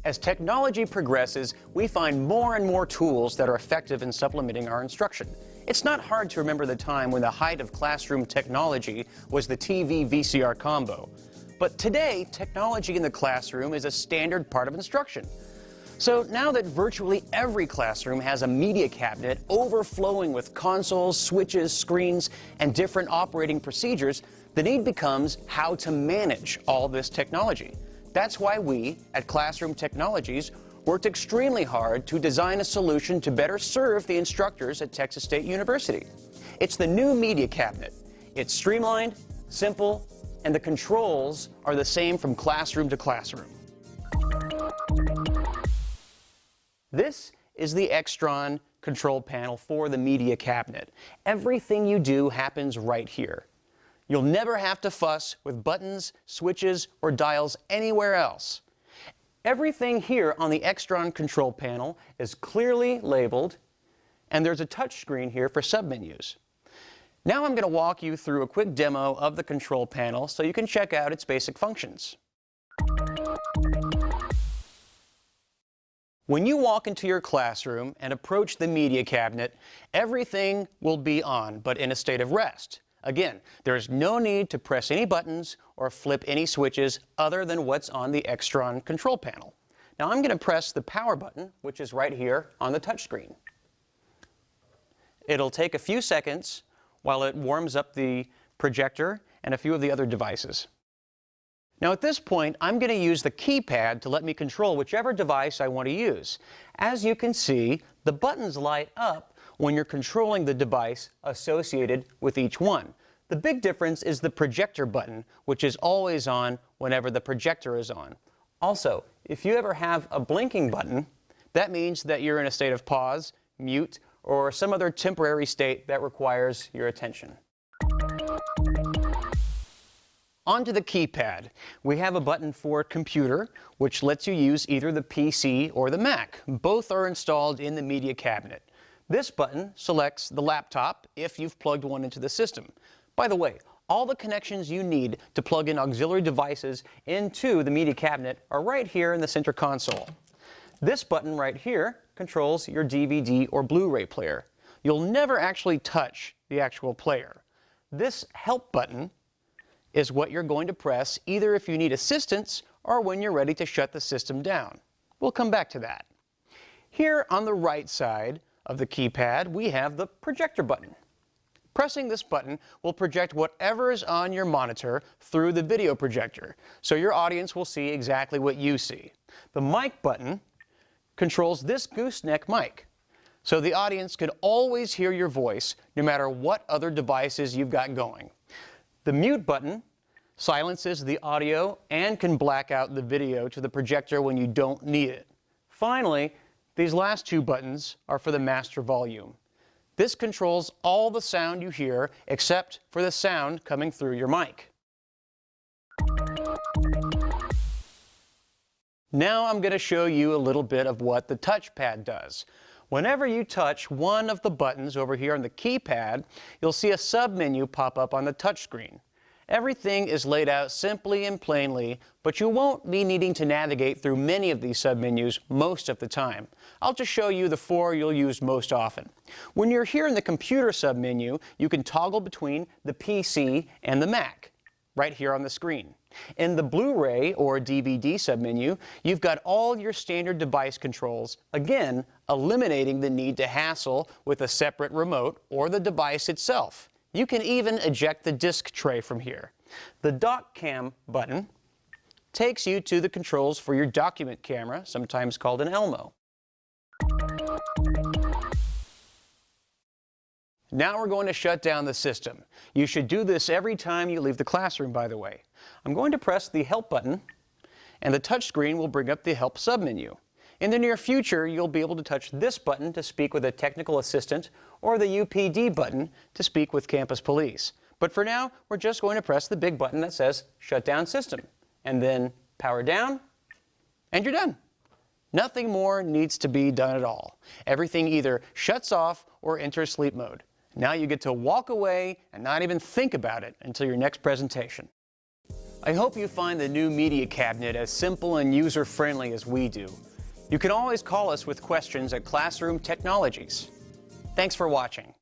As technology progresses, we find more and more tools that are effective in supplementing our instruction. It's not hard to remember the time when the height of classroom technology was the TV VCR combo. But today, technology in the classroom is a standard part of instruction. So now that virtually every classroom has a media cabinet overflowing with consoles, switches, screens, and different operating procedures, the need becomes how to manage all this technology. That's why we, at Classroom Technologies, worked extremely hard to design a solution to better serve the instructors at Texas State University. It's the new media cabinet. It's streamlined, simple, and the controls are the same from classroom to classroom. This is the Extron control panel for the media cabinet. Everything you do happens right here. You'll never have to fuss with buttons, switches, or dials anywhere else. Everything here on the Extron control panel is clearly labeled, and there's a touch screen here for submenus. Now I'm going to walk you through a quick demo of the control panel so you can check out its basic functions. When you walk into your classroom and approach the media cabinet, everything will be on, but in a state of rest. Again, there is no need to press any buttons or flip any switches other than what's on the Extron control panel. Now I'm going to press the power button, which is right here on the touch screen. It'll take a few seconds while it warms up the projector and a few of the other devices. Now at this point, I'm going to use the keypad to let me control whichever device I want to use. As you can see, the buttons light up when you're controlling the device associated with each one. The big difference is the projector button, which is always on whenever the projector is on. Also, if you ever have a blinking button, that means that you're in a state of pause, mute, or some other temporary state that requires your attention. Onto the keypad. We have a button for computer, which lets you use either the PC or the Mac. Both are installed in the media cabinet. This button selects the laptop if you've plugged one into the system. By the way, all the connections you need to plug in auxiliary devices into the media cabinet are right here in the center console. This button right here controls your DVD or Blu-ray player. You'll never actually touch the actual player. This help button is what you're going to press either if you need assistance or when you're ready to shut the system down. We'll come back to that. Here on the right side of the keypad, we have the projector button. Pressing this button will project whatever is on your monitor through the video projector, so your audience will see exactly what you see. The mic button controls this gooseneck mic, so the audience can always hear your voice no matter what other devices you've got going. The mute button silences the audio and can black out the video to the projector when you don't need it. Finally, these last two buttons are for the master volume. This controls all the sound you hear except for the sound coming through your mic. Now I'm going to show you a little bit of what the touchpad does. Whenever you touch one of the buttons over here on the keypad, you'll see a submenu pop up on the touchscreen. Everything is laid out simply and plainly, but you won't be needing to navigate through many of these submenus most of the time. I'll just show you the four you'll use most often. When you're here in the computer submenu, you can toggle between the PC and the Mac, right here on the screen. In the Blu-ray or DVD submenu, you've got all your standard device controls, again, eliminating the need to hassle with a separate remote or the device itself. You can even eject the disk tray from here. The Dock Cam button takes you to the controls for your document camera, sometimes called an Elmo. Now we're going to shut down the system. You should do this every time you leave the classroom, by the way. I'm going to press the Help button, and the touchscreen will bring up the Help submenu. In the near future, you'll be able to touch this button to speak with a technical assistant or the UPD button to speak with campus police. But for now, we're just going to press the big button that says Shut Down System, and then power down, and you're done. Nothing more needs to be done at all. Everything either shuts off or enters sleep mode. Now you get to walk away and not even think about it until your next presentation. I hope you find the new media cabinet as simple and user-friendly as we do. You can always call us with questions at Classroom Technologies. Thanks for watching.